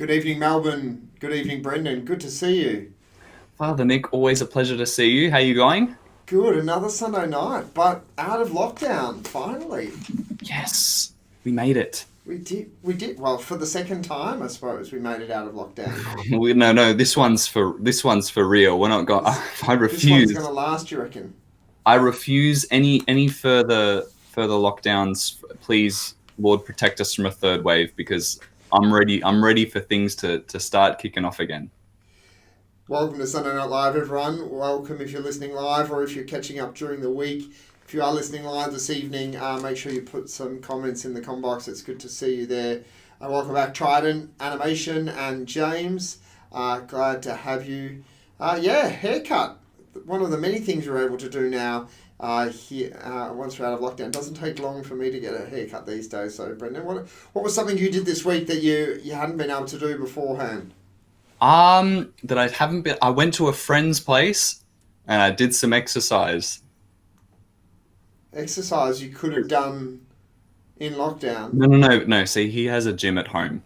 Good evening, Melbourne. Good evening, Brendan. Good to see you. Father Nick, always a pleasure to see you. How you going? Good, another Sunday night, but out of lockdown, finally. Yes, we made it. We did. Well, for the second time, I suppose, we made it out of lockdown. No, this one's for real. We're not going. This, I this one's going refuse. to last, you reckon? I refuse any further lockdowns. Please, Lord, protect us from a third wave because I'm ready. I'm ready for things to start kicking off again. Welcome to Sunday Night Live, everyone. Welcome if you're listening live or if you're catching up during the week. If you are listening live this evening, make sure you put some comments in the comment box. It's good to see you there. Welcome back, Trident, Animation, and James. Glad to have you. Haircut. One of the many things you're able to do now here once we're out of lockdown. Doesn't take long for me to get a haircut these days. So, Brendan, what was something you did this week that you hadn't been able to do beforehand? That I haven't been. I went to a friend's place and I did some exercise. Exercise you could have done in lockdown. No. See, he has a gym at home.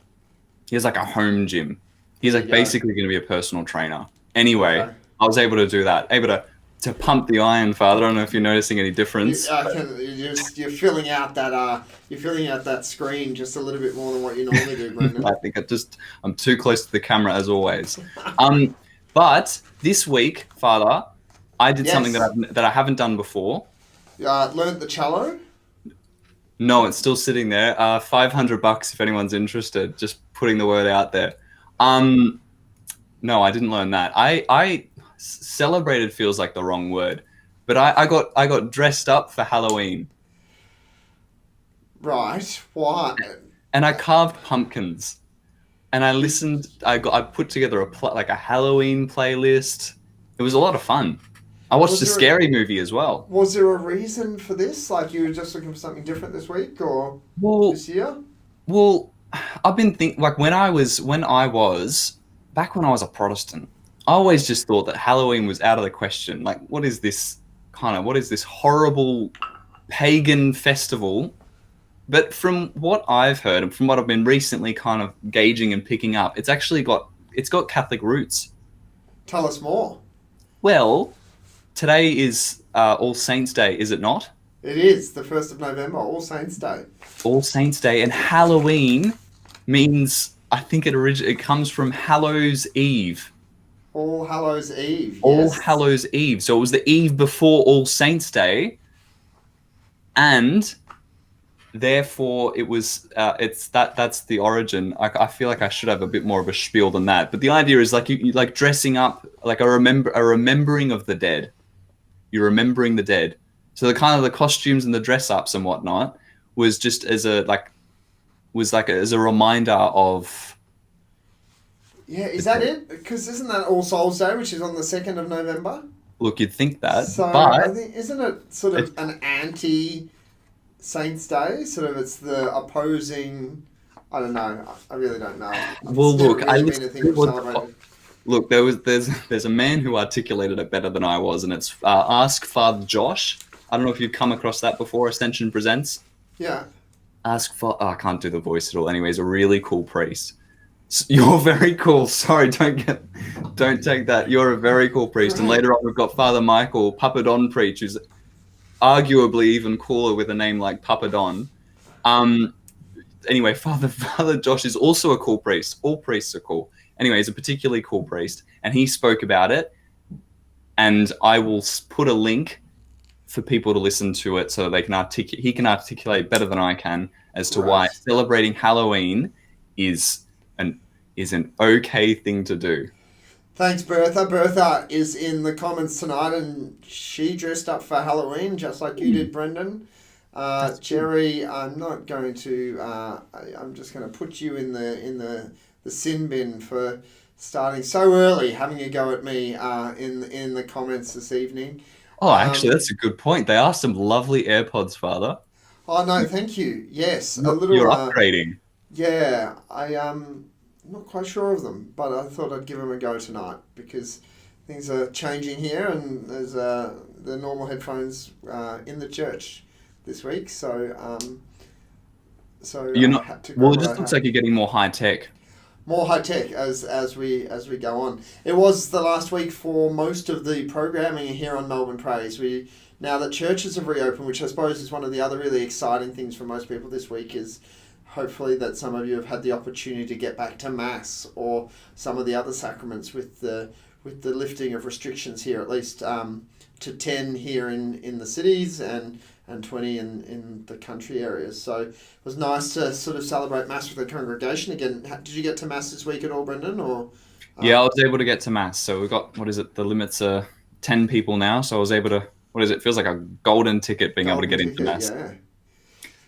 He has like a home gym. He's There like you go. basically going to be a personal trainer. Anyway, Okay. I was able to do that. Able to pump the iron, Father. I don't know if you're noticing any difference. You're filling out that screen just a little bit more than what you normally do, Brendan. I think I'm too close to the camera as always. But this week, Father, I did something Yes. that I haven't done before. Learnt the cello. No, it's still sitting there. $500 if anyone's interested. Just putting the word out there. No, I didn't learn that. I celebrated feels like the wrong word, but I got dressed up for Halloween Right. Why? and I carved pumpkins and I listened. I put together a Halloween playlist. It was a lot of fun. I watched Was a there scary movie as well. was there a reason for this? Like you were just looking for something different this week or Well, this year? well, I've been think like when I was back when I was a Protestant, I always just thought that Halloween was out of the question. Like, what is this horrible pagan festival? But from what I've heard and from what I've been recently kind of gauging and picking up, it's got Catholic roots. Tell us more. Well, today is All Saints Day, is it not? It is the 1st of November, All Saints Day. All Saints Day, and Halloween means I think it comes from Hallows Eve. All Hallows Eve. All Yes. Hallows Eve. So it was the eve before All Saints Day, and therefore it was. That's the origin. I feel like I should have a bit more of a spiel than that. But the idea is like you like dressing up, like a remembering of the dead. You're remembering the dead. So the kind of the costumes and the dress ups and whatnot was just as as a reminder of. Yeah, is that it? Because isn't that All Souls Day, which is on the 2nd of November? Look, you'd think that, So I but think isn't it sort of an anti Saints Day? Sort of it's the opposing. I don't know. I really don't know. well, It's never look, I really been a listened thing to we've celebrated. look. There's a man who articulated it better than I was, and it's Ask Father Josh. I don't know if you've come across that before. Ascension Presents. Yeah. Ask Father. Oh, I can't do the voice at all. Anyway, he's a really cool priest. You're very cool. Sorry, don't take that. You're a very cool priest. And Right. later on, we've got Father Michael Papadon preach, who's arguably even cooler with a name like Papadon. Um, anyway, Father Josh is also a cool priest. All priests are cool. Anyway, he's a particularly cool priest, and he spoke about it. And I will put a link for people to listen to it so they can articulate. He can articulate better than I can as to why Right. celebrating Halloween is an an okay thing to do. Thanks, Bertha. Bertha is in the comments tonight, and she dressed up for Halloween just like you did, Brendan. Jerry, I'm not going to. I'm just going to put you in the sin bin for starting so early, having a go at me in the comments this evening. Oh, actually, Um, that's a good point. They are some lovely AirPods, Father. oh no, thank you. Yes, a You're little. upgrading. Yeah, I'm not quite sure of them, but I thought I'd give them a go tonight because things are changing here, and there's the normal headphones in the church this week, so You're I not. had to go Well, it what just I looks had. like you're getting more high tech. more high tech as we go on. It was the last week for most of the programming here on Melbourne Praise. Now that churches have reopened, which I suppose is one of the other really exciting things for most people this week, is hopefully that some of you have had the opportunity to get back to Mass or some of the other sacraments with the lifting of restrictions here, at least to 10 here in the cities and 20 in the country areas. So it was nice to sort of celebrate Mass with the congregation again. Did you get to Mass this week at all, Brendan? Or Yeah, I was able to get to Mass. So we got, what is it? The limits are 10 people now. So I was able to, what is it? Feels like a golden ticket being able to get into Mass. Yeah.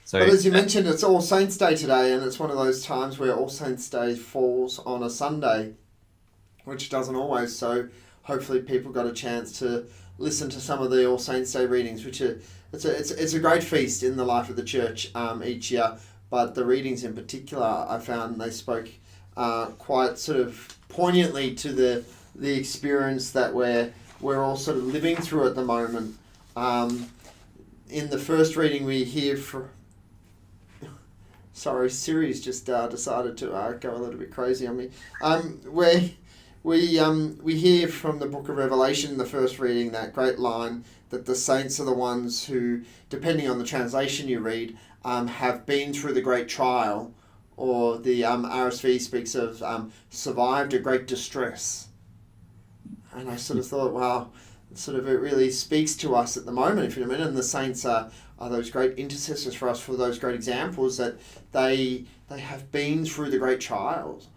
So, but as you mentioned, it's All Saints Day today, and it's one of those times where All Saints Day falls on a Sunday, which doesn't always. So hopefully people got a chance to listen to some of the All Saints Day readings, which are it's a great feast in the life of the church each year. But the readings in particular, I found they spoke quite sort of poignantly to the experience that we're all sort of living through at the moment. In the first reading, we hear from. Sorry, Siri's just decided to go a little bit crazy on me. We hear from the book of Revelation in the first reading that great line that the saints are the ones who, depending on the translation you read, have been through the great trial, or the RSV speaks of survived a great distress. And I sort of thought, wow, sort of it really speaks to us at the moment, if you know what I mean. And the saints are those great intercessors for us, for those great examples that they have been through the great trials.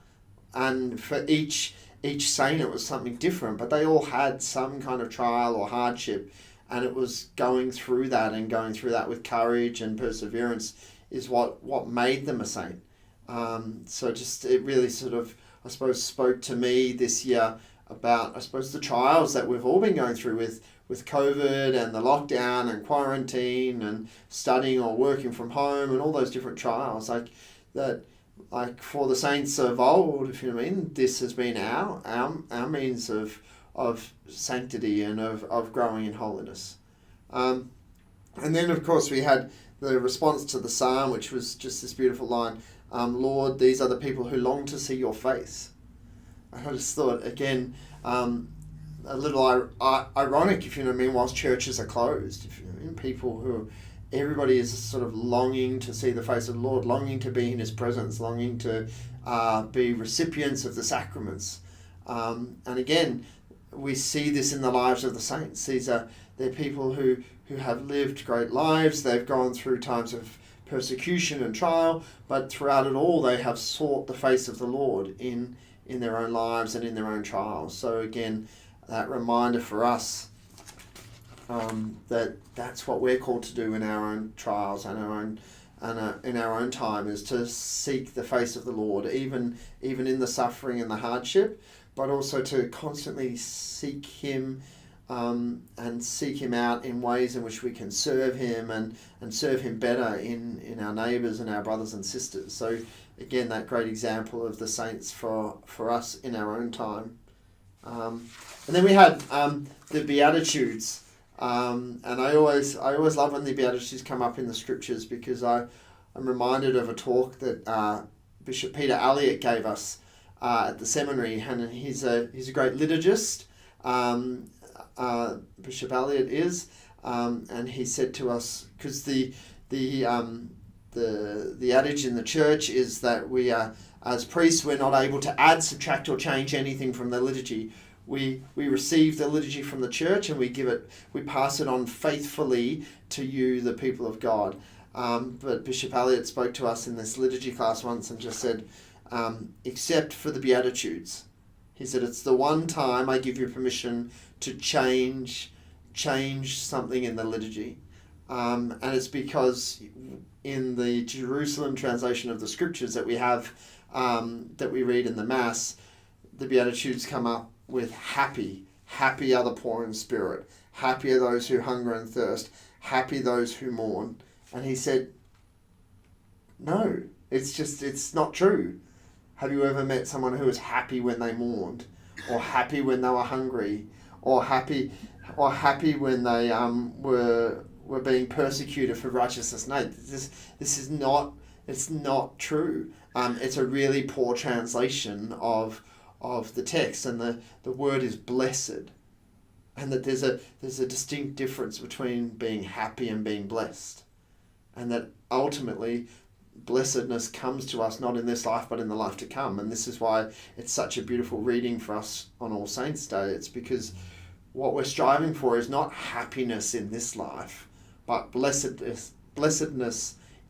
And for each saint it was something different, but they all had some kind of trial or hardship, and it was going through that with courage and perseverance is what made them a saint. So just it really sort of, I suppose, spoke to me this year about, I suppose, the trials that we've all been going through with COVID and the lockdown and quarantine and studying or working from home and all those different trials. Like for the saints of old, if you know what I mean, this has been our means of sanctity and of growing in holiness. And then, of course, we had the response to the psalm, which was just this beautiful line, Lord, these are the people who long to see your face. I just thought, again, a little ironic, if you know what I mean, whilst churches are closed. If you know what I mean, people who, everybody is sort of longing to see the face of the Lord, longing to be in His presence, longing to be recipients of the sacraments. And again, we see this in the lives of the saints. They're people who have lived great lives. They've gone through times of persecution and trial, but throughout it all, they have sought the face of the Lord in their own lives and in their own trials. So again, that reminder for us that that's what we're called to do in our own trials and in our own time, is to seek the face of the Lord, even in the suffering and the hardship, but also to constantly seek Him and seek Him out in ways in which we can serve Him and serve Him better in our neighbours and our brothers and sisters. So again, that great example of the saints for us in our own time. And then we had the Beatitudes. And I always love when the Beatitudes come up in the scriptures, because I'm reminded of a talk that Bishop Peter Elliott gave us at the seminary, and he's a great liturgist. Bishop Elliott is, and he said to us, because the adage in the church is that we are, as priests, we're not able to add, subtract, or change anything from the liturgy. We receive the liturgy from the church and we pass it on faithfully to you, the people of God. But Bishop Elliott spoke to us in this liturgy class once and just said, except for the Beatitudes. He said, it's the one time I give you permission to change something in the liturgy. And it's because in the Jerusalem translation of the scriptures that we have, that we read in the Mass, the Beatitudes come up with happy are the poor in spirit, happy are those who hunger and thirst, happy those who mourn. And he said, no, it's not true. Have you ever met someone who was happy when they mourned, or happy when they were hungry, or happy when they were being persecuted for righteousness? No, this is not It's not true. It's a really poor translation of the text, and the word is blessed, and that there's a distinct difference between being happy and being blessed, and that ultimately blessedness comes to us not in this life but in the life to come. And this is why it's such a beautiful reading for us on All Saints Day. It's because what we're striving for is not happiness in this life, but blessedness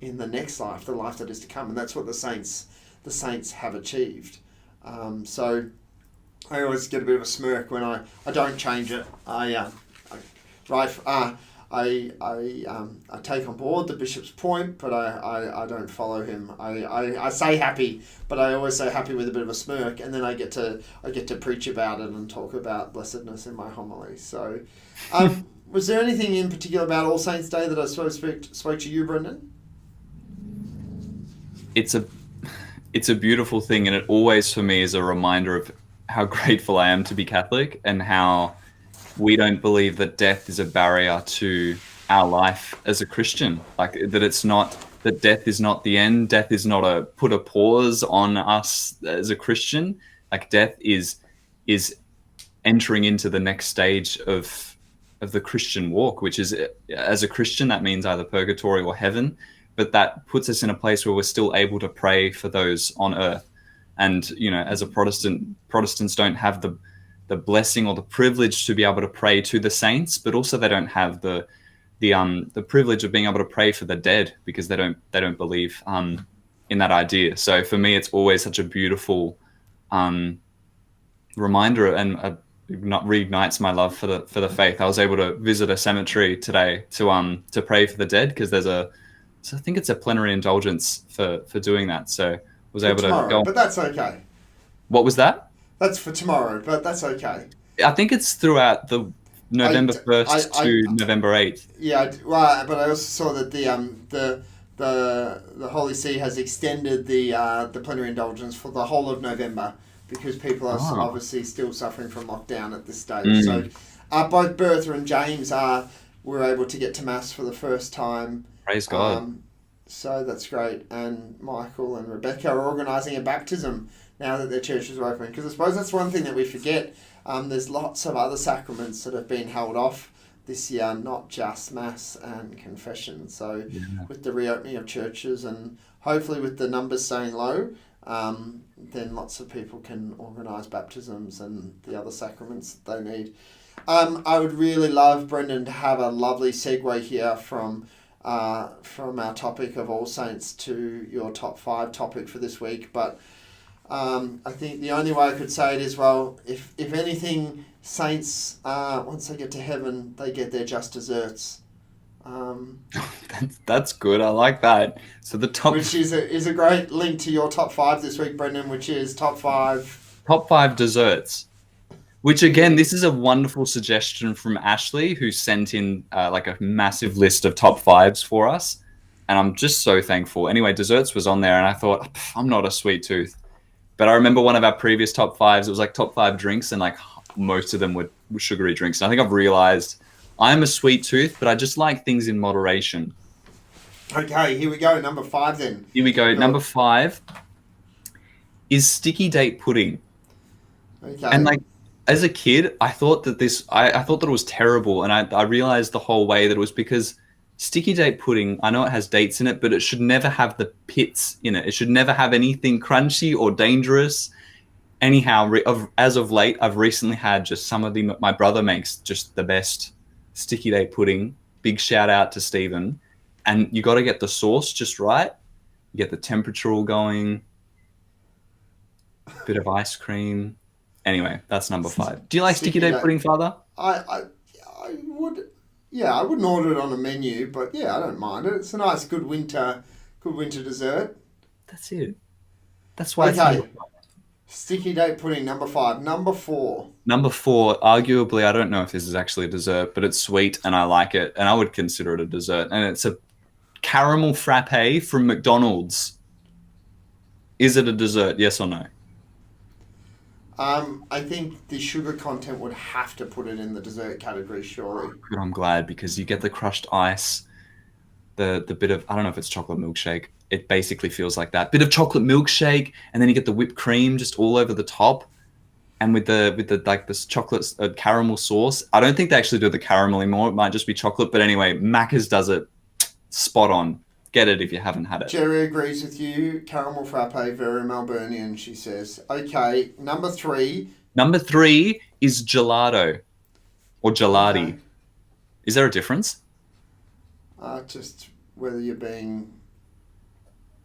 in the next life, the life that is to come. And that's what the saints have achieved. So I always get a bit of a smirk when I don't change it. I take on board the bishop's point, but I don't follow him. I say happy, but I always say happy with a bit of a smirk, and then I get to preach about it and talk about blessedness in my homily. So, was there anything in particular about All Saints Day that I spoke to you, Brendan? It's a beautiful thing, and it always for me is a reminder of how grateful I am to be Catholic, and how we don't believe that death is a barrier to our life as a Christian. Like that death is not the end. Death is not put a pause on us as a Christian. Like death is entering into the next stage of the Christian walk, which is, as a Christian, that means either purgatory or heaven. But that puts us in a place where we're still able to pray for those on earth. And, as a Protestant, Protestants don't have the blessing or the privilege to be able to pray to the saints, but also they don't have the privilege of being able to pray for the dead, because they don't believe in that idea. So for me, it's always such a beautiful reminder, and reignites my love for the faith. I was able to visit a cemetery today to pray for the dead, because I think it's a plenary indulgence for doing that. So I was able to go. But that's okay. What was that? That's for tomorrow, but that's okay. I think it's throughout the November 1st to November 8th. Yeah, well, but I also saw that the Holy See has extended the plenary indulgence for the whole of November, because people are obviously still suffering from lockdown at this stage. So both Bertha and James were able to get to Mass for the first time. Praise God. So that's great. And Michael and Rebecca are organising a baptism now that their churches are open, because I suppose that's one thing that we forget. There's lots of other sacraments that have been held off this year, not just Mass and confession. So with the reopening of churches, and hopefully with the numbers staying low, then lots of people can organise baptisms and the other sacraments that they need. I would really love, Brendan, to have a lovely segue here from our topic of All Saints to your top 5 topic for this week, but I think the only way I could say it is, well, if anything, saints, once they get to heaven, they get their just desserts. That's good. I like that. So the top, which is a great link to your top 5 this week, Brendan, which is top 5 desserts. Which again, this is a wonderful suggestion from Ashley, who sent in like a massive list of top 5s for us, and I'm just so thankful. Anyway, desserts was on there, and I thought, I'm not a sweet tooth. But I remember one of our previous top 5s, it was like top 5 drinks, and like most of them were sugary drinks. And I think I've realized I'm a sweet tooth, but I just like things in moderation. Okay, here we go. Number 5 then. Here we go. Number 5 is sticky date pudding. Okay. And like, as a kid, I thought that I thought that it was terrible. And I realized the whole way that it was because sticky date pudding, I know it has dates in it, but it should never have the pits in it. It should never have anything crunchy or dangerous. Anyhow, as of late, I've recently had just my brother makes just the best sticky date pudding. Big shout out to Stephen. And you got to get the sauce just right. You get the temperature all going. Bit of ice cream. Anyway, that's number 5. Do you like sticky date pudding, Father? I would. Yeah, I wouldn't order it on a menu, but yeah, I don't mind it. It's a nice, good winter dessert. That's it. That's why. Okay. Sticky date pudding, number 5. Number 4. Number 4, arguably, I don't know if this is actually a dessert, but it's sweet and I like it, and I would consider it a dessert. And it's a caramel frappe from McDonald's. Is it a dessert? Yes or no? I think the sugar content would have to put it in the dessert category, surely. But I'm glad, because you get the crushed ice, the bit of, I don't know if it's chocolate milkshake, it basically feels like that. Bit of chocolate milkshake, and then you get the whipped cream just all over the top, and with the like this chocolate caramel sauce. I don't think they actually do the caramel anymore. It might just be chocolate. But anyway, Macca's does it spot on. Get it if you haven't had it. Jerry agrees with you. Caramel frappe, very Melburnian, she says. Okay, number 3. Number 3 is gelato or gelati. Okay. Is there a difference? Just whether you're being...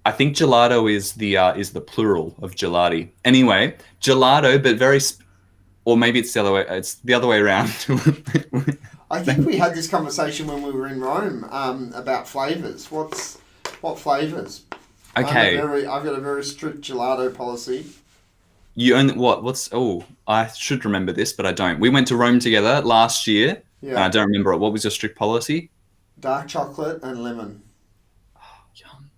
I think gelato is the plural of gelati. Anyway, gelato, but or maybe it's the other way. It's the other way around. I think we had this conversation when we were in Rome about flavours. What flavours? Okay. I've got a very strict gelato policy. You only what's I should remember this, but I don't. We went to Rome together last year, and I don't remember it. What was your strict policy? Dark chocolate and lemon. Yum.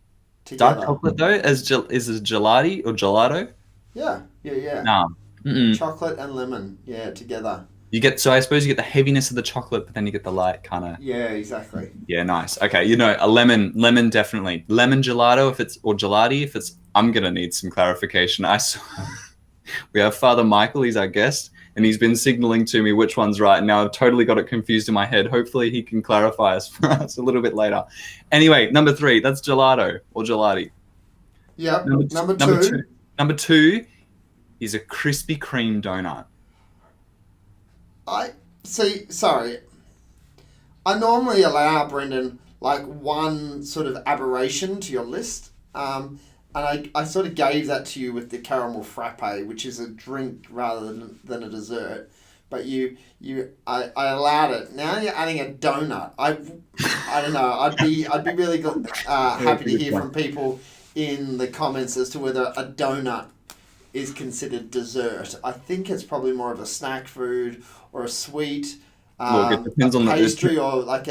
Together. Dark chocolate though, is it gelati or gelato? Yeah. No. Mm-mm. Chocolate and lemon, together. So I suppose you get the heaviness of the chocolate, but then you get the light kind of. Yeah, exactly. Yeah, nice. Okay, a lemon definitely. Lemon gelato or gelati if it's. I'm gonna need some clarification. We have Father Michael, he's our guest, and he's been signaling to me which one's right. Now I've totally got it confused in my head. Hopefully he can clarify us for us a little bit later. Anyway, number 3, that's gelato or gelati. Yep. Number two is a Krispy Kreme donut. I normally allow, Brendan, like one sort of aberration to your list. And I sort of gave that to you with the caramel frappe, which is a drink rather than a dessert. But I allowed it. Now you're adding a donut. I don't know. I'd be really happy to hear from people in the comments as to whether a donut is considered dessert. I think it's probably more of a snack food or a sweet Look, it depends on pastry or like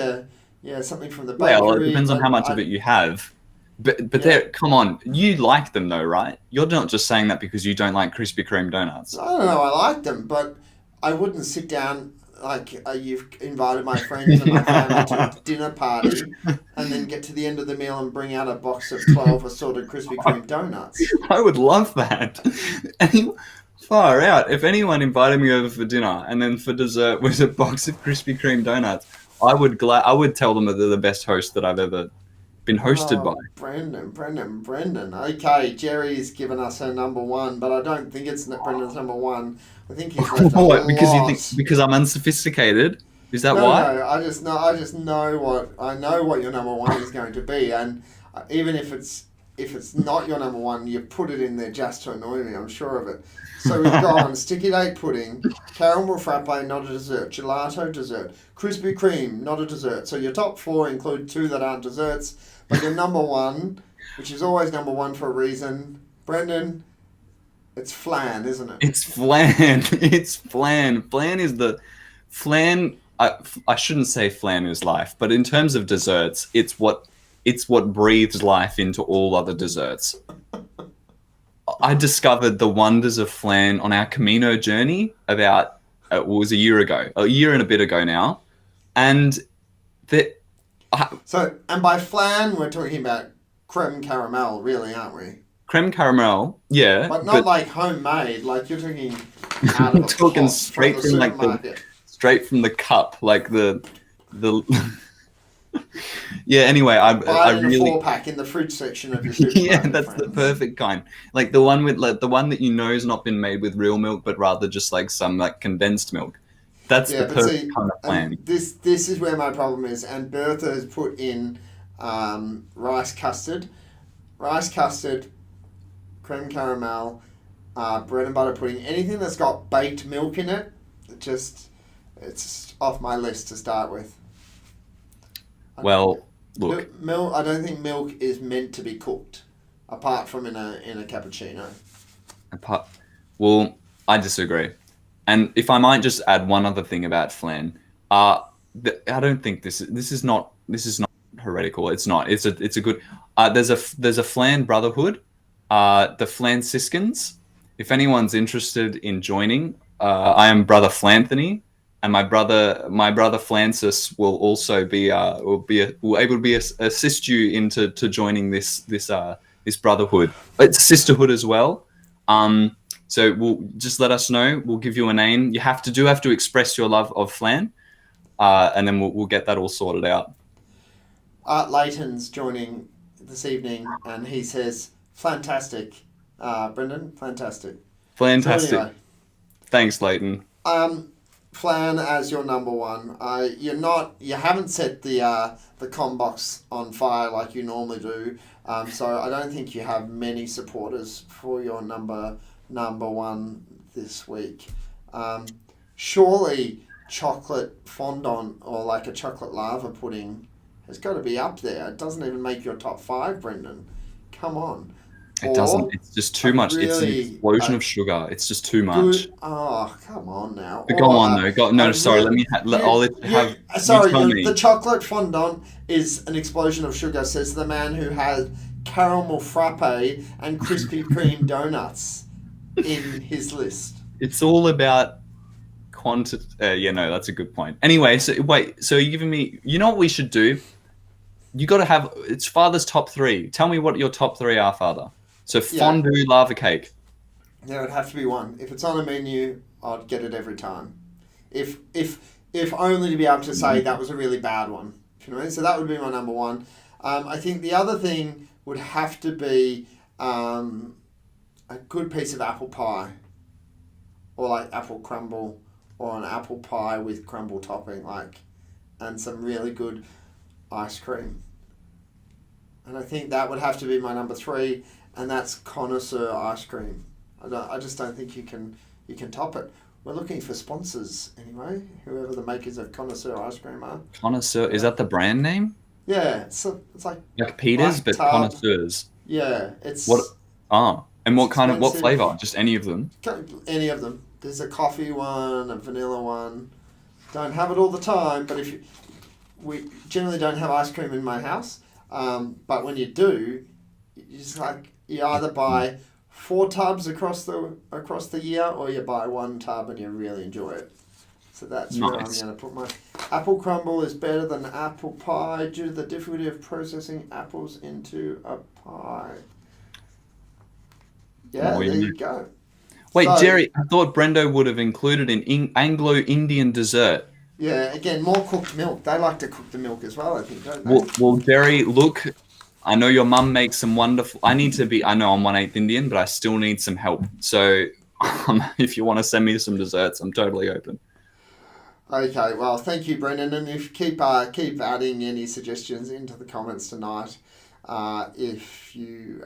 something from the bakery. Well, it depends on how much of it you have. But come on, you like them though, right? You're not just saying that because you don't like Krispy Kreme donuts. I don't know, I like them, but I wouldn't sit down like you've invited my friends and my family to a dinner party and then get to the end of the meal and bring out a box of 12 assorted Krispy Kreme donuts. I would love that. Far out. If anyone invited me over for dinner and then for dessert was a box of Krispy Kreme donuts, I would tell them that they're the best host that I've ever been hosted by. Brendan. Okay, Jerry's given us her number 1, but I don't think it's Brendan's number 1. I think he's left What? Because I'm unsophisticated? Is that why? No, I just know what your number 1 is going to be, and even if it's not your number 1, you put it in there just to annoy me. I'm sure of it. So we've gone sticky date pudding, caramel frappe, not a dessert, gelato, dessert, Krispy Kreme, not a dessert. So your top 4 include 2 that aren't desserts, but your number 1, which is always number 1 for a reason, Brendan, it's flan, isn't it? It's flan. It's flan. Flan. I shouldn't say flan is life, but in terms of desserts, it's what breathes life into all other desserts. I discovered the wonders of flan on our Camino journey about it was a year and a bit ago now, and and by flan we're talking about creme caramel, really, aren't we? Creme caramel, yeah, but not like homemade. Like you're talking out of talking straight from like straight from the cup, like the. Yeah. Anyway, I really 4-pack in the fridge section of your supermarket. Yeah, that's the perfect kind. Like the one that you know has not been made with real milk, but rather just like some like condensed milk. That's the perfect kind of flan. This is where my problem is. And Bertha has put in rice custard, creme caramel, bread and butter pudding. Anything that's got baked milk in it, it's off my list to start with. Well, look. I don't think milk is meant to be cooked, apart from in a cappuccino. Well, I disagree. And if I might just add one other thing about flan, I don't think this is not heretical. It's not. It's a good. There's a flan brotherhood, the Flanciscans. If anyone's interested in joining, I am Brother Flanthony, and my brother Francis will also be able to assist you into joining this brotherhood. It's sisterhood as well. So we'll just let us know. We'll give you a name. You have to express your love of Flan, and then we'll get that all sorted out. Art Layton's joining this evening, and he says, "Fantastic, Brendan, fantastic." Fantastic. So anyway, thanks, Layton. Flan as your number one. You haven't set the com box on fire like you normally do. So I don't think you have many supporters for your number one this week. Surely chocolate fondant or like a chocolate lava pudding has got to be up there. It doesn't even make your top 5, Brendan. Come on. It doesn't. It's just too much. It's an explosion of sugar. It's just too much. Oh, come on now. But go on though. Sorry. I'll let you have. Sorry, the chocolate fondant is an explosion of sugar, says the man who had caramel frappe and Krispy Kreme donuts in his list. It's all about quantity. That's a good point. Anyway, so you're giving me. You know what we should do? You got to have. It's Father's top 3. Tell me what your top 3 are, Father. So fondue lava cake. There would have to be one. If it's on a menu, I'd get it every time. If only to be able to say that was a really bad one. You know what I mean? So that would be my number 1. I think the other thing would have to be a good piece of apple pie, or like apple crumble, or an apple pie with crumble topping, and some really good ice cream. And I think that would have to be my number 3, and that's connoisseur ice cream. I just don't think you can top it. We're looking for sponsors anyway, whoever the makers of connoisseur ice cream are. Connoisseur, is that the brand name? Yeah, it's like Peter's, but connoisseurs. Yeah, it's and what flavor? Just any of them? Any of them. There's a coffee one, a vanilla one. Don't have it all the time, but we generally don't have ice cream in my house. But when you do, you either buy 4 tubs across the year, or you buy 1 tub and you really enjoy it. So that's where I'm going to put my apple crumble is better than apple pie due to the difficulty of processing apples into a pie. Yeah, there you go. Wait, so, Jerry, I thought Brendo would have included an Anglo-Indian dessert. Yeah, again, more cooked milk. They like to cook the milk as well, I think, don't they? Well, Jerry, look, I know your mum makes some wonderful... I know I'm 1/8 Indian, but I still need some help. So if you want to send me some desserts, I'm totally open. Okay, well, thank you, Brendan. And if keep adding any suggestions into the comments tonight if you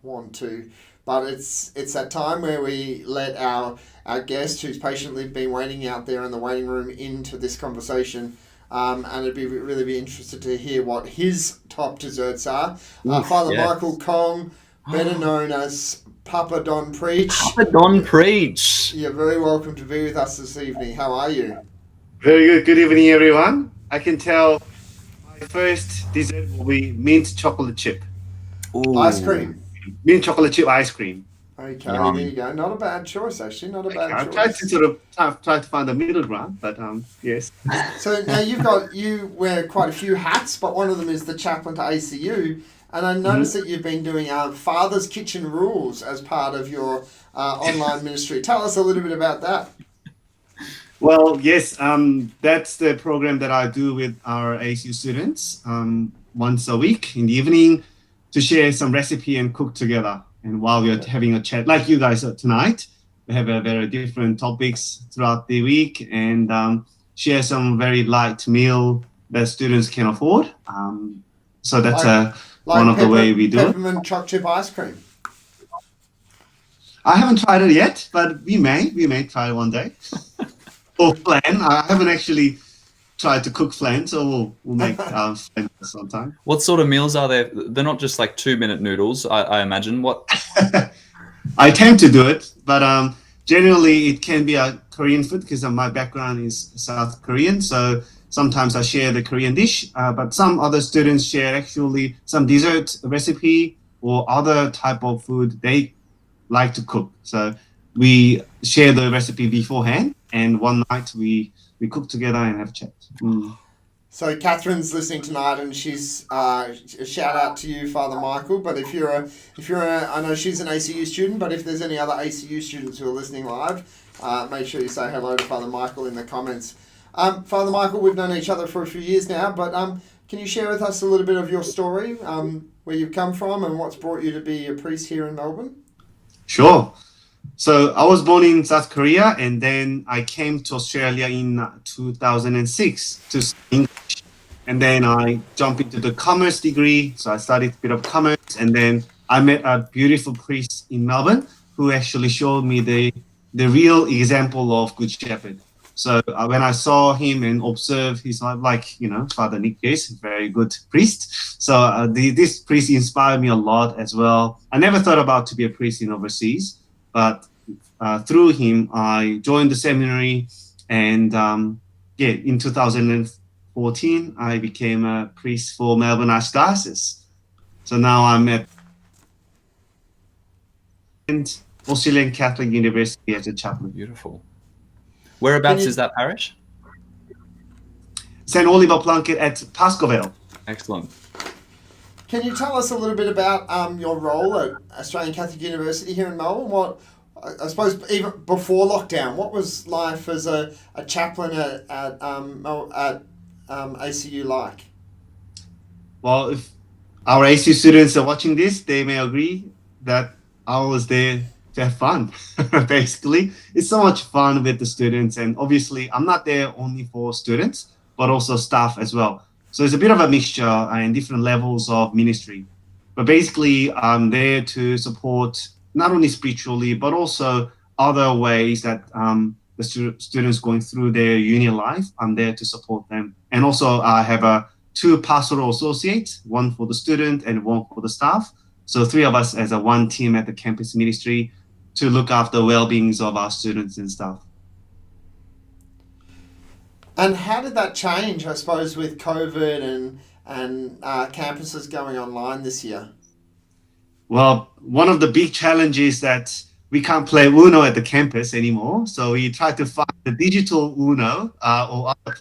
want to. But it's that time where we let our guest, who's patiently been waiting out there in the waiting room, into this conversation. And it'd be really interested to hear what his top desserts are. Father Michael Kong, better known as Papa Don Preach. Papa Don Preach. You're very welcome to be with us this evening. How are you? Very good. Good evening, everyone. I can tell my first dessert will be mint chocolate chip. Ooh. Ice cream. Mint chocolate chip ice cream. Okay, there you go. Not a bad choice, actually. Not a bad choice. I've tried to try to find the middle ground, but yes. So now you wear quite a few hats, but one of them is the chaplain to ACU, and I noticed that you've been doing Father's Kitchen Rules as part of your online ministry. Tell us a little bit about that. Well, yes, that's the program that I do with our ACU students once a week in the evening to share some recipe and cook together. And while we're having a chat, like you guys are tonight, we have a very different topics throughout the week and share some very light meal that students can afford. So that's one of the way we do it. Peppermint choc chip ice cream. I haven't tried it yet, but we may try it one day. Or flan. I haven't actually tried to cook flan, so we'll make flan sometime. What sort of meals are there? They're not just like 2-minute noodles, I imagine. What? I tend to do it, but generally it can be a Korean food because my background is South Korean. So sometimes I share the Korean dish, but some other students share actually some dessert recipe or other type of food they like to cook. So we share the recipe beforehand, and one night we we cook together and have chat. So Catherine's listening tonight, and she's a shout out to you, Father Michael. But if you're I know she's an ACU student, but if there's any other ACU students who are listening live, make sure you say hello to Father Michael in the comments. Father Michael, we've known each other for a few years now, but can you share with us a little bit of your story, where you've come from and what's brought you to be a priest here in Melbourne? Sure. So I was born in South Korea, and then I came to Australia in 2006 to study English. And then I jumped into the commerce degree. So I studied a bit of commerce, and then I met a beautiful priest in Melbourne who actually showed me the real example of Good Shepherd. So when I saw him and observed, he's like, Father Nick is a very good priest. So this priest inspired me a lot as well. I never thought about to be a priest in overseas, but through him, I joined the seminary. And in 2014, I became a priest for Melbourne Archdiocese. So now I'm at Australian Catholic University as a chaplain. Beautiful. Whereabouts is that parish? St. Oliver Plunkett at Pascoe. Excellent. Can you tell us a little bit about your role at Australian Catholic University here in Melbourne? What, I suppose, even before lockdown, what was life as a chaplain at ACU like? Well, if our ACU students are watching this, they may agree that I was there to have fun. Basically, it's so much fun with the students, and obviously I'm not there only for students but also staff as well. So it's a bit of a mixture and different levels of ministry, but basically I'm there to support not only spiritually but also other ways that the students going through their uni life. I'm there to support them, and also I have two pastoral associates, one for the student and one for the staff. So three of us as a one team at the campus ministry to look after the well-beings of our students and staff. And how did that change, I suppose, with COVID and campuses going online this year? Well, one of the big challenges that we can't play Uno at the campus anymore. So we try to find the digital Uno or other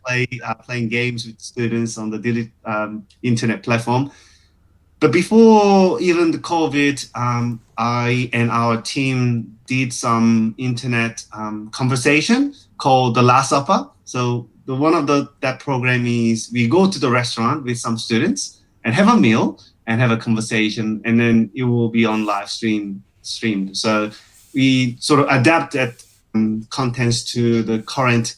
playing games with students on the internet platform. But before even the COVID, I and our team did some internet conversation called The Last Supper. So that program is we go to the restaurant with some students and have a meal and have a conversation, and then it will be on live streamed. So we sort of adapted contents to the current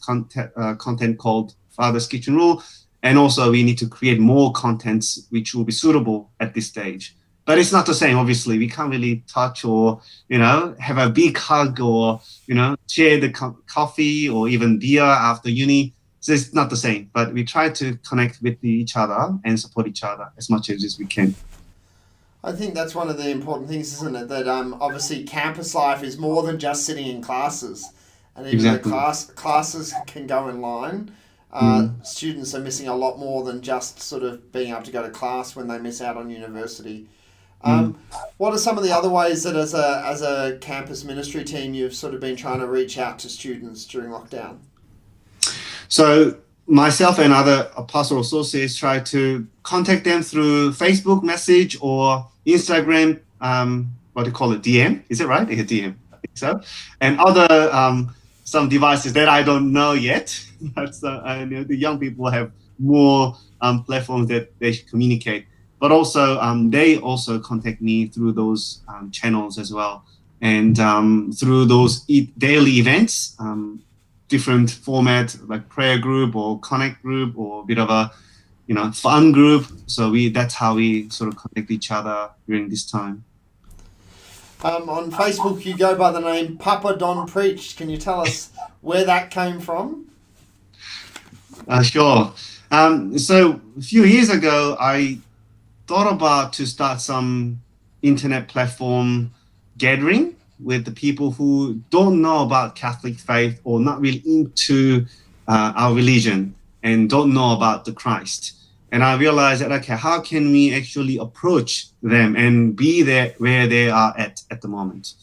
content called Father's Kitchen Rule. And also we need to create more contents which will be suitable at this stage. But it's not the same, obviously. We can't really touch or, have a big hug or, share the coffee or even beer after uni. So it's not the same. But we try to connect with each other and support each other as much as we can. I think that's one of the important things, isn't it? That obviously campus life is more than just sitting in classes. And even Exactly. though classes can go online, students are missing a lot more than just sort of being able to go to class when they miss out on university. What are some of the other ways that as a campus ministry team you've sort of been trying to reach out to students during lockdown? So myself and other pastoral associates try to contact them through Facebook message or Instagram, what do you call it, DM? Is it right? Yeah, DM, I think so. And other some devices that I don't know yet. That's the young people have more platforms that they should communicate. But also they also contact me through those channels as well, and through those daily events, different format like prayer group or connect group or a bit of a fun group. So that's how we sort of connect each other during this time. On Facebook, you go by the name Papa Don Preached. Can you tell us where that came from? Sure. So a few years ago, I thought about to start some internet platform gathering with the people who don't know about Catholic faith or not really into our religion and don't know about the Christ. And I realized that, okay, how can we actually approach them and be there where they are at the moment?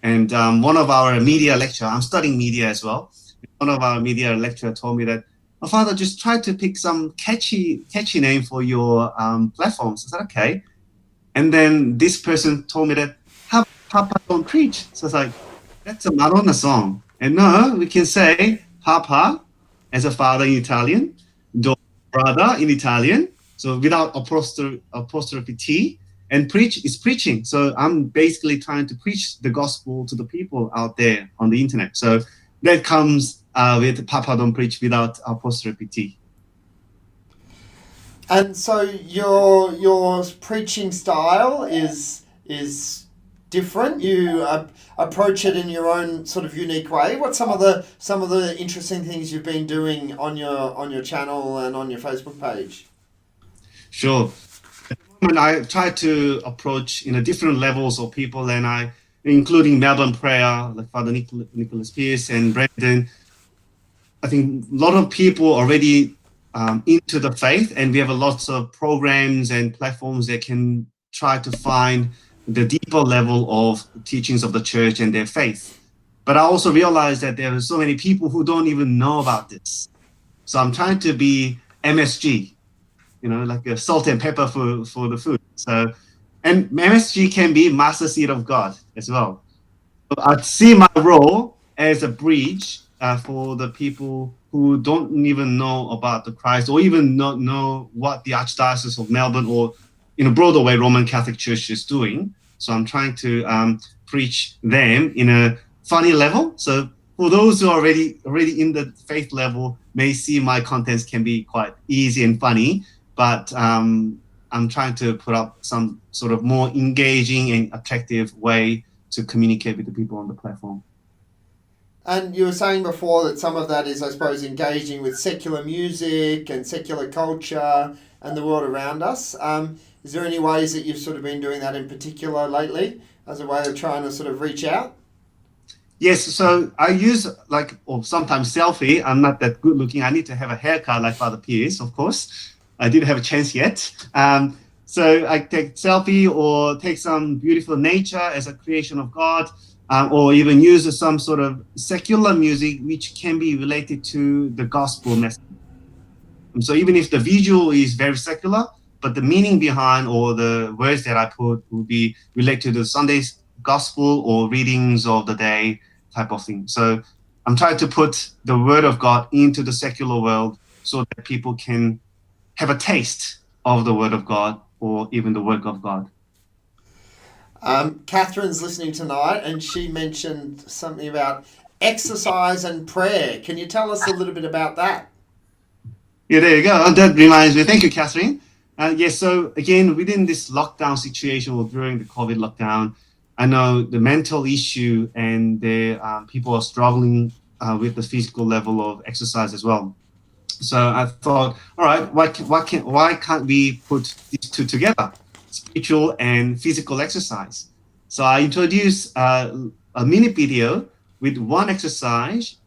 And one of our media lecture, I'm studying media as well. One of our media lecturer told me that, "Oh, Father, just try to pick some catchy name for your platforms." I said, "Okay." And then this person told me that, "How Papa don't preach?" So it's like, that's a Madonna song. And no, we can say Papa as a father in Italian, do brother in Italian, so without apostrophe T, and preach is preaching. So I'm basically trying to preach the gospel to the people out there on the internet. So that comes with Papa don't preach without apostrophe T. And so your preaching style is different. You approach it in your own sort of unique way. What's some of the interesting things you've been doing on your channel and on your Facebook page? Sure. And I try to approach different levels of people, and including Melbourne Prayer, like Father Nicholas Pierce and Brendan. I think a lot of people already into the faith, and we have lots of programs and platforms that can try to find the deeper level of teachings of the church and their faith. But I also realize that there are so many people who don't even know about this. So I'm trying to be MSG, like a salt and pepper for the food. So, and MSG can be master seed of God as well. So I see my role as a bridge for the people who don't even know about the Christ, or even not know what the Archdiocese of Melbourne, or in a broader way, Roman Catholic Church is doing. So I'm trying to preach them in a funny level. So for those who are already in the faith level, may see my contents can be quite easy and funny, but I'm trying to put up some sort of more engaging and attractive way to communicate with the people on the platform. And you were saying before that some of that is, I suppose, engaging with secular music and secular culture and the world around us. Is there any ways that you've sort of been doing that in particular lately as a way of trying to sort of reach out? Yes, so I use or sometimes selfie. I'm not that good looking. I need to have a haircut like Father Pierce, of course. I didn't have a chance yet. So I take selfie or take some beautiful nature as a creation of God, or even use some sort of secular music which can be related to the gospel message. And so even if the visual is very secular, but the meaning behind or the words that I put will be related to the Sunday's gospel or readings of the day type of thing. So I'm trying to put the word of God into the secular world so that people can have a taste of the word of God or even the work of God. Catherine's listening tonight, and she mentioned something about exercise and prayer. Can you tell us a little bit about that? Yeah, there you go. That reminds me. Thank you, Catherine. Yes, so again, within this lockdown situation or during the COVID lockdown, I know the mental issue and the people are struggling with the physical level of exercise as well. So I thought, all right, why can't we put these two together, spiritual and physical exercise? So I introduced a mini video with one exercise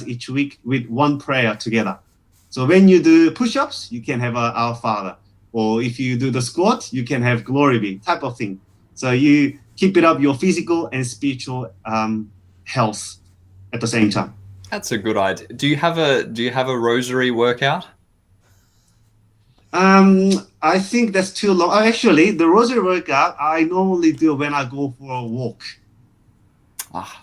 each week with one prayer together. So when you do push-ups, you can have Our Father, or if you do the squat, you can have Glory Be type of thing. So you keep it up your physical and spiritual health at the same time. That's a good idea. Do you have a rosary workout? I think that's too long. Actually, the rosary workout I normally do when I go for a walk.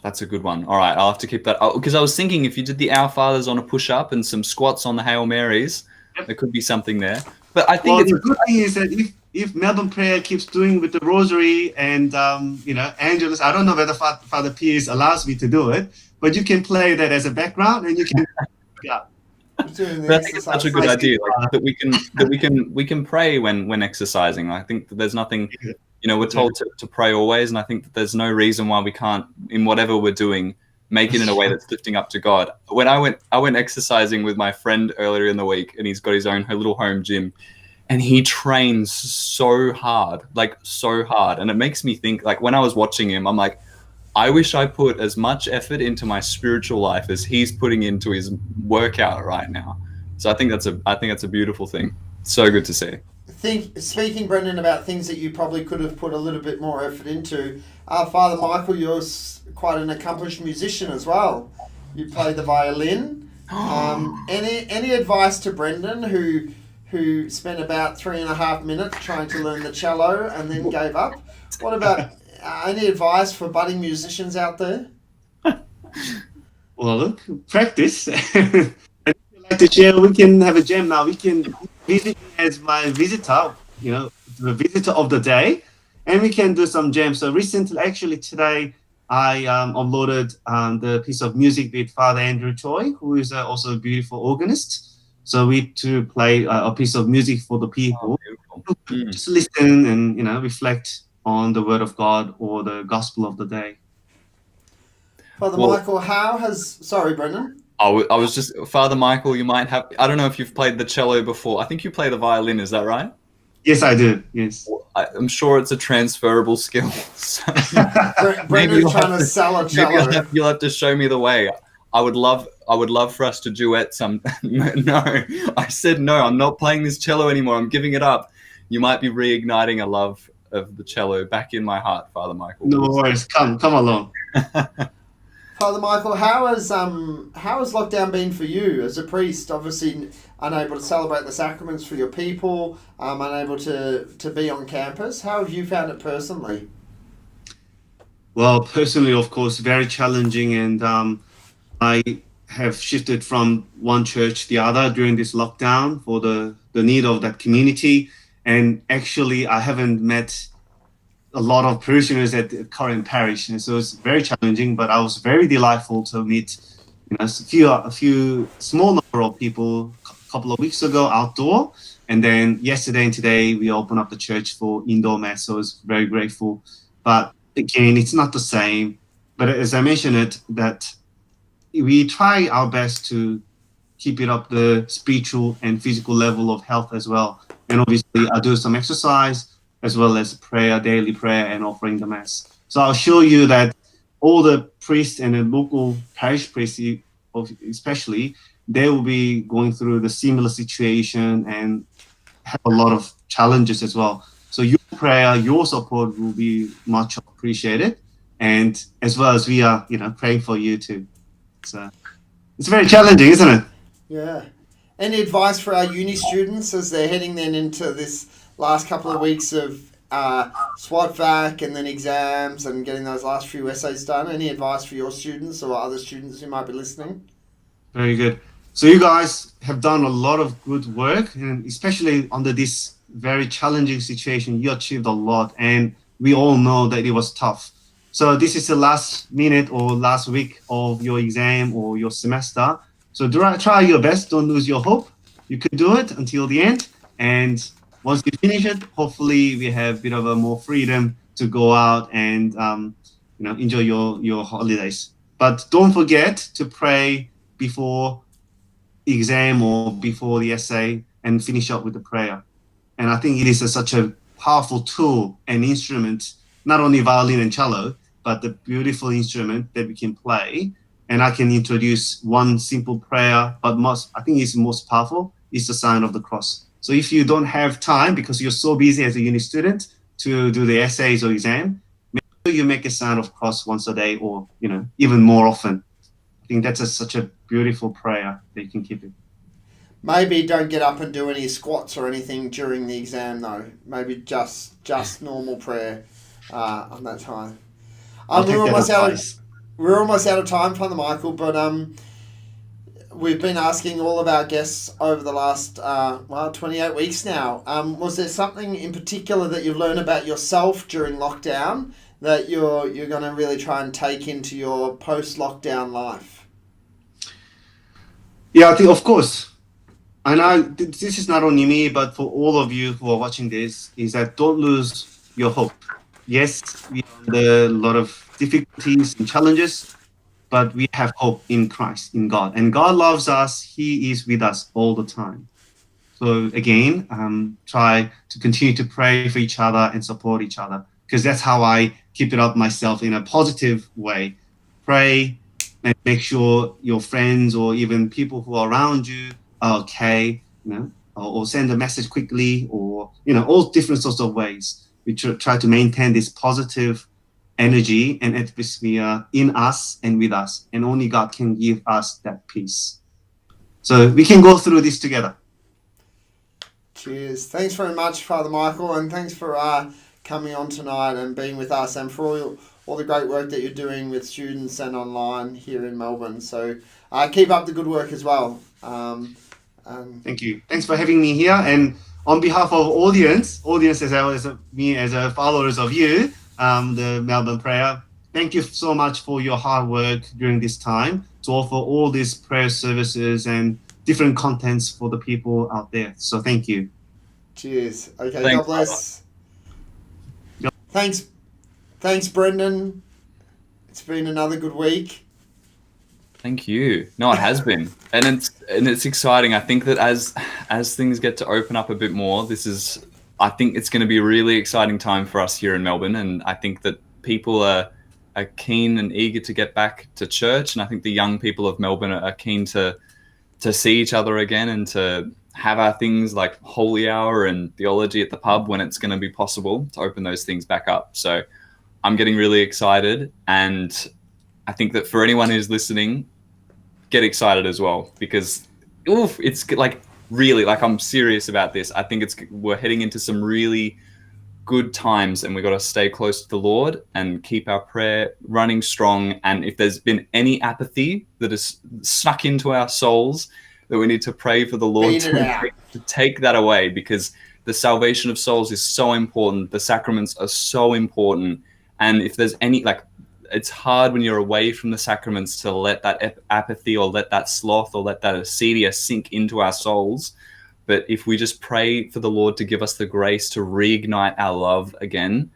That's a good one. All right, I'll have to keep that. Because I was thinking if you did the Our Fathers on a push-up and some squats on the Hail Marys, there could be something there. But I think the good thing is that if Melbourne Prayer keeps doing with the rosary and Angelus, I don't know whether Father Pierce allows me to do it, but you can play that as a background and you can. Yeah. But I think it's such a good idea, that we can pray when exercising. I think that there's nothing. We're told to pray always, and I think that there's no reason why we can't, in whatever we're doing, make it in a way that's lifting up to God. When I went exercising with my friend earlier in the week, and he's got his own little home gym, and he trains so hard, and it makes me think, when I was watching him, I'm like, I wish I put as much effort into my spiritual life as he's putting into his workout right now. So I think that's a beautiful thing. So good to see. Speaking, Brendan, about things that you probably could have put a little bit more effort into, Father Michael, you're quite an accomplished musician as well. You play the violin. Any advice to Brendan, who spent about 3.5 minutes trying to learn the cello and then gave up? What about any advice for budding musicians out there? Well, look, practice. And if you like to share, we can have a jam now. We can visit me as my visitor, the visitor of the day, and we can do some jams. So recently, actually today, I uploaded the piece of music with Father Andrew Choi, who is also a beautiful organist. So we to play a piece of music for the people. Beautiful. Just listen and reflect on the Word of God or the Gospel of the day. Father Well- Michael, how has... Sorry, Brendan. I was just, Father Michael, you might have, I don't know if you've played the cello before. I think you play the violin, is that right? Yes, I do. Yes. I'm sure it's a transferable skill. So Brendan's you'll trying have to sell a maybe cello. you'll have to show me the way. I would love for us to duet some. No, I said no. I'm not playing this cello anymore. I'm giving it up. You might be reigniting a love of the cello back in my heart, Father Michael. No worries. Come along. Father Michael, how has lockdown been for you as a priest? Obviously, unable to celebrate the sacraments for your people, unable to be on campus. How have you found it personally? Well, personally, of course, very challenging, and I have shifted from one church to the other during this lockdown for the need of that community. And actually, I haven't met a lot of parishioners at the current parish, and so it's very challenging. But I was very delightful to meet, a few small number of people a couple of weeks ago outdoor, and then yesterday and today we opened up the church for indoor mass. So I was very grateful. But again, it's not the same. But as I mentioned it, that we try our best to keep it up the spiritual and physical level of health as well. And obviously, I do some exercise as well as prayer, daily prayer, and offering the mass. So I'll show you that all the priests and the local parish priests, especially, they will be going through the similar situation and have a lot of challenges as well. So your prayer, your support will be much appreciated, and as well as we are, praying for you too. So it's very challenging, isn't it? Yeah. Any advice for our uni students as they're heading then into this last couple of weeks of SWAT vac and then exams and getting those last few essays done? Any advice for your students or other students who might be listening? Very good. So you guys have done a lot of good work, and especially under this very challenging situation, you achieved a lot, and we all know that it was tough. So this is the last minute or last week of your exam or your semester. So try your best. Don't lose your hope. You can do it until the end. And once you finish it, hopefully we have a bit of a more freedom to go out and enjoy your holidays. But don't forget to pray before the exam or before the essay and finish up with the prayer. And I think it is such a powerful tool and instrument, not only violin and cello, but the beautiful instrument that we can play. And I can introduce one simple prayer, but I think it's most powerful is the sign of the cross. So if you don't have time because you're so busy as a uni student to do the essays or exam, make sure you make a sign of cross once a day or, even more often. I think that's such a beautiful prayer that you can keep it. Maybe don't get up and do any squats or anything during the exam though. Maybe just normal prayer on that time. We're almost out of time, Father Michael, but we've been asking all of our guests over the last 28 weeks now. Was there something in particular that you've learned about yourself during lockdown that you're going to really try and take into your post-lockdown life? Yeah, I think, of course. And this is not only me, but for all of you who are watching this, is that don't lose your hope. Yes, we are under a lot of difficulties and challenges, but we have hope in Christ, in God. And God loves us. He is with us all the time. So again, try to continue to pray for each other and support each other, because that's how I keep it up myself in a positive way. Pray and make sure your friends or even people who are around you are okay, or send a message quickly, or, all different sorts of ways. We try to maintain this positive energy and atmosphere in us and with us, and only God can give us that peace. So we can go through this together. Cheers. Thanks very much, Father Michael, and thanks for coming on tonight and being with us, and for all the great work that you're doing with students and online here in Melbourne. So keep up the good work as well. Thank you. Thanks for having me here. And on behalf of audience as well as me as a followers of you, the Melbourne Prayer, thank you so much for your hard work during this time to offer all these prayer services and different contents for the people out there. So thank you. Cheers. Okay, Thanks, God bless. Yep. Thanks, Brendan. It's been another good week. Thank you. No, it has been, and it's exciting. I think that as things get to open up a bit more, I think it's going to be a really exciting time for us here in Melbourne, and I think that people are keen and eager to get back to church, and I think the young people of Melbourne are keen to see each other again and to have our things like holy hour and theology at the pub when it's going to be possible to open those things back up. So I'm getting really excited, and I think that for anyone who's listening, get excited as well, because it's like really, like, I'm serious about this. I think we're heading into some really good times, and we've got to stay close to the Lord and keep our prayer running strong. And if there's been any apathy that has snuck into our souls, that we need to pray for the Lord to take that away, because the salvation of souls is so important. The sacraments are so important. And if there's any, like, it's hard when you're away from the sacraments to let that apathy or let that sloth or let that acedia sink into our souls. But if we just pray for the Lord to give us the grace to reignite our love again,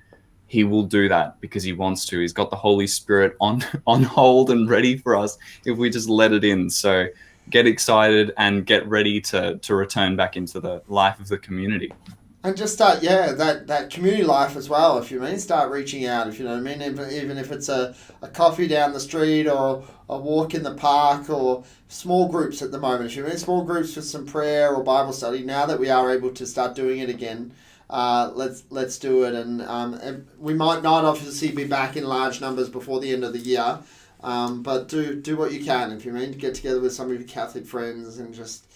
he will do that because he wants to. He's got the Holy Spirit on hold and ready for us if we just let it in. So get excited and get ready to return back into the life of the community. And just start, that community life as well, if you mean. Start reaching out, if you know what I mean. Even if it's a coffee down the street or a walk in the park, or small groups at the moment, if you mean. Small groups for some prayer or Bible study. Now that we are able to start doing it again, let's do it. And we might not obviously be back in large numbers before the end of the year, but do what you can, if you mean. Get together with some of your Catholic friends and just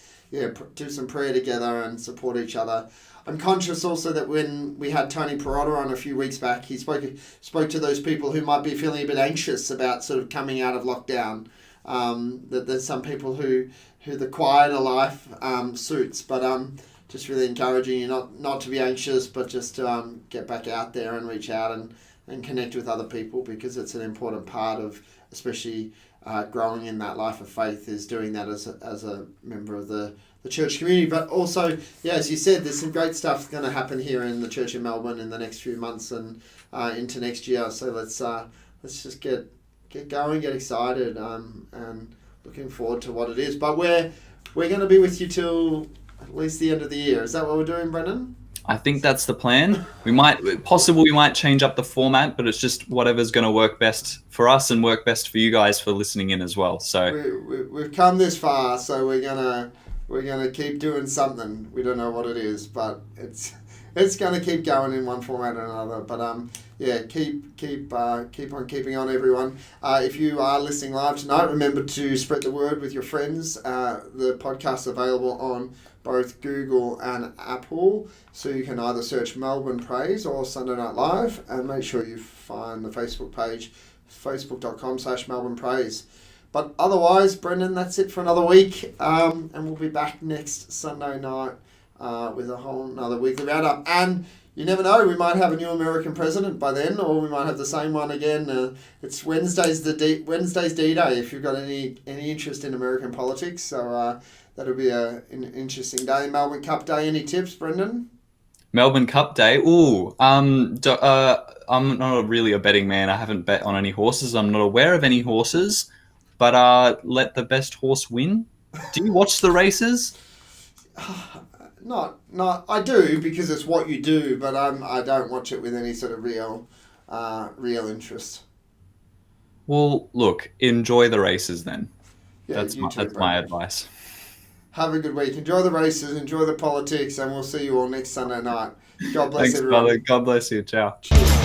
do some prayer together and support each other. I'm conscious also that when we had Tony Perrotta on a few weeks back, he spoke to those people who might be feeling a bit anxious about sort of coming out of lockdown. That there's some people who the quieter life suits, but just really encouraging you not to be anxious, but just to get back out there and reach out and connect with other people, because it's an important part of, especially growing in that life of faith, is doing that as a member of the church community. But also, as you said, there's some great stuff going to happen here in the church in Melbourne in the next few months and into next year. So let's just get going, get excited, and looking forward to what it is. But we're going to be with you till at least the end of the year. Is that what we're doing, Brendan? I think that's the plan. We might change up the format, but it's just whatever's going to work best for us and work best for you guys for listening in as well. So we've come this far, so we're gonna keep doing something. We don't know what it is, but it's gonna keep going in one format or another. But keep on keeping on, everyone. If you are listening live tonight, remember to spread the word with your friends. The podcast's available on both Google and Apple, so you can either search Melbourne Praise or Sunday Night Live, and make sure you find the Facebook page, facebook.com/Melbourne Praise. But otherwise, Brendan, that's it for another week, and we'll be back next Sunday night with a whole another weekly roundup. And you never know, we might have a new American president by then, or we might have the same one again. It's Wednesday's D-Day if you've got any interest in American politics. So that'll be an interesting day. Melbourne Cup Day. Any tips, Brendan? Melbourne Cup Day. Ooh, I'm not really a betting man. I haven't bet on any horses. I'm not aware of any horses. But let the best horse win. Do you watch the races? Not. I do, because it's what you do, but I don't watch it with any sort of real interest. Well, look, enjoy the races then. Yeah, that's my advice. Have a good week. Enjoy the races, enjoy the politics, and we'll see you all next Sunday night. God bless Thanks, everyone. brother. God bless you. Ciao. Cheers.